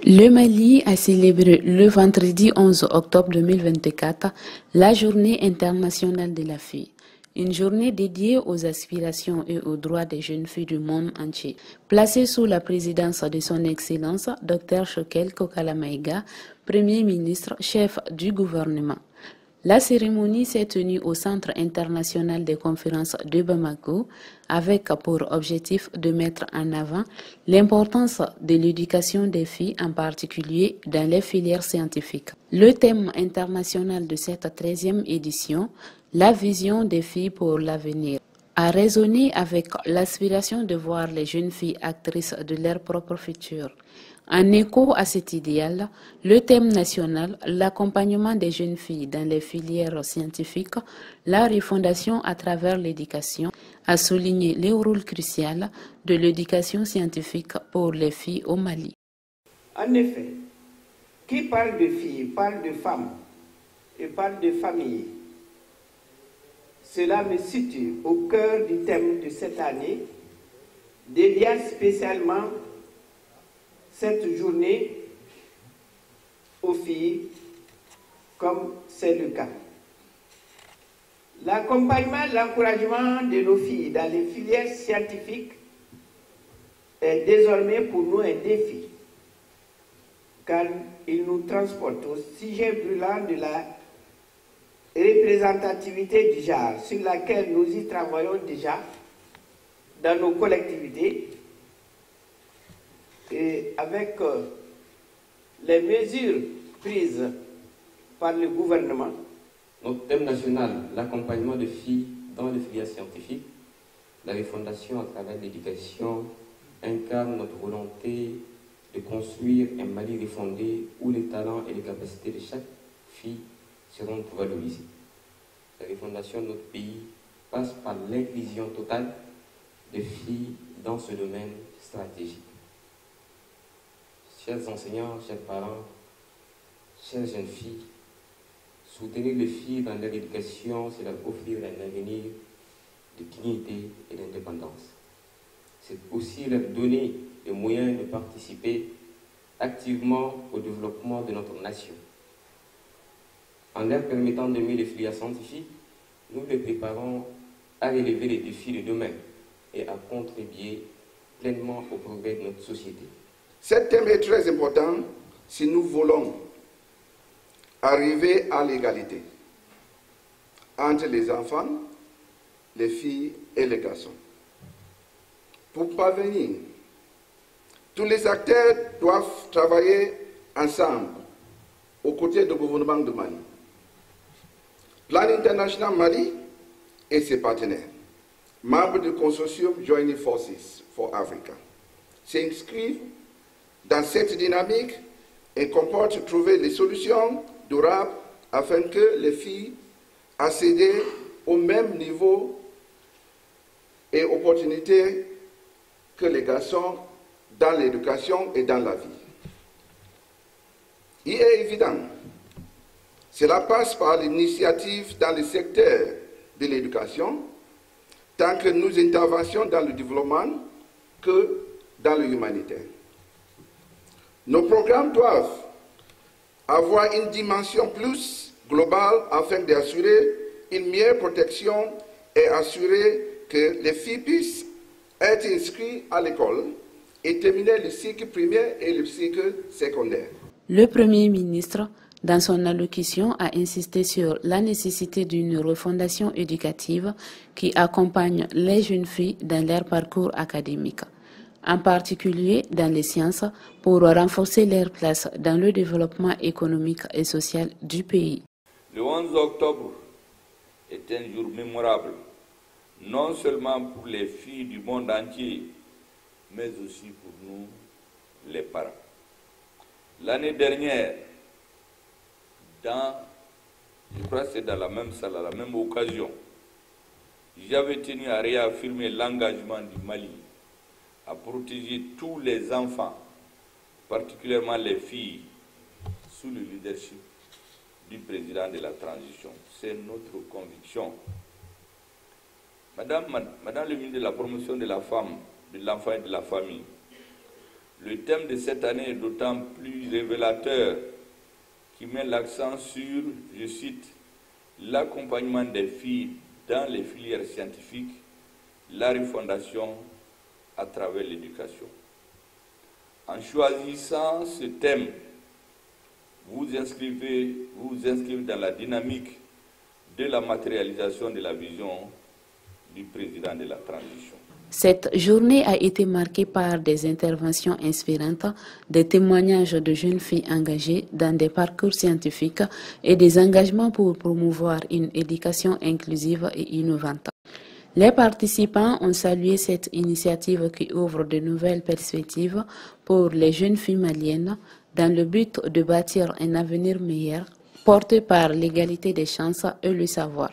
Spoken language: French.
Le Mali a célébré le vendredi 11 octobre 2024 la Journée internationale de la fille, une journée dédiée aux aspirations et aux droits des jeunes filles du monde entier. Placée sous la présidence de son Excellence Dr Choguel Kokalla Maïga, Premier ministre, chef du gouvernement. La cérémonie s'est tenue au Centre international des conférences de Bamako avec pour objectif de mettre en avant l'importance de l'éducation des filles, en particulier dans les filières scientifiques. Le thème international de cette 13e édition, la vision des filles pour l'avenir, a résonné avec l'aspiration de voir les jeunes filles actrices de leur propre futur. En écho à cet idéal, le thème national, l'accompagnement des jeunes filles dans les filières scientifiques, la refondation à travers l'éducation, a souligné le rôle crucial de l'éducation scientifique pour les filles au Mali. En effet, qui parle de filles, parle de femmes et parle de famille. Cela me situe au cœur du thème de cette année, dédié spécialement cette journée aux filles, comme c'est le cas. L'accompagnement et l'encouragement de nos filles dans les filières scientifiques est désormais pour nous un défi, car il nous transporte au sujet brûlant de la représentativité du genre, sur laquelle nous y travaillons déjà dans nos collectivités, et avec les mesures prises par le gouvernement. Notre thème national, l'accompagnement de filles dans les filières scientifiques, la refondation à travers l'éducation, incarne notre volonté de construire un Mali refondé où les talents et les capacités de chaque fille seront valorisés. La refondation de notre pays passe par l'inclusion totale des filles dans ce domaine stratégique. Chers enseignants, chers parents, chères jeunes filles, soutenir les filles dans leur éducation, c'est leur offrir un avenir de dignité et d'indépendance. C'est aussi leur donner les moyens de participer activement au développement de notre nation. En leur permettant d'aimer les filières scientifiques, nous les préparons à relever les défis de demain et à contribuer pleinement au progrès de notre société. Ce thème est très important si nous voulons arriver à l'égalité entre les enfants, les filles et les garçons. Pour parvenir, tous les acteurs doivent travailler ensemble aux côtés du gouvernement de Mali, Plan International Mali et ses partenaires, membres du consortium Joining Forces for Africa, s'inscrivent dans cette dynamique et comporte trouver des solutions durables afin que les filles accèdent au même niveau et opportunités que les garçons dans l'éducation et dans la vie. Il est évident, cela passe par l'initiative dans le secteur de l'éducation, tant que nos interventions dans le développement que dans l'humanitaire. Nos programmes doivent avoir une dimension plus globale afin d'assurer une meilleure protection et assurer que les filles puissent être inscrites à l'école et terminer le cycle primaire et le cycle secondaire. Le Premier ministre, dans son allocution, a insisté sur la nécessité d'une refondation éducative qui accompagne les jeunes filles dans leur parcours académique, en particulier dans les sciences, pour renforcer leur place dans le développement économique et social du pays. Le 11 octobre est un jour mémorable, non seulement pour les filles du monde entier, mais aussi pour nous, les parents. L'année dernière, je crois que c'est dans la même salle, à la même occasion, j'avais tenu à réaffirmer l'engagement du Mali à protéger tous les enfants, particulièrement les filles, sous le leadership du président de la transition. C'est notre conviction. Madame le ministre de la promotion de la femme, de l'enfant et de la famille, Le thème de cette année est d'autant plus révélateur qu'il met l'accent sur, je cite, l'accompagnement des filles dans les filières scientifiques, la refondation à travers l'éducation. En choisissant ce thème, vous inscrivez dans la dynamique de la matérialisation de la vision du président de la transition. Cette journée a été marquée par des interventions inspirantes, des témoignages de jeunes filles engagées dans des parcours scientifiques et des engagements pour promouvoir une éducation inclusive et innovante. Les participants ont salué cette initiative qui ouvre de nouvelles perspectives pour les jeunes filles maliennes dans le but de bâtir un avenir meilleur porté par l'égalité des chances et le savoir.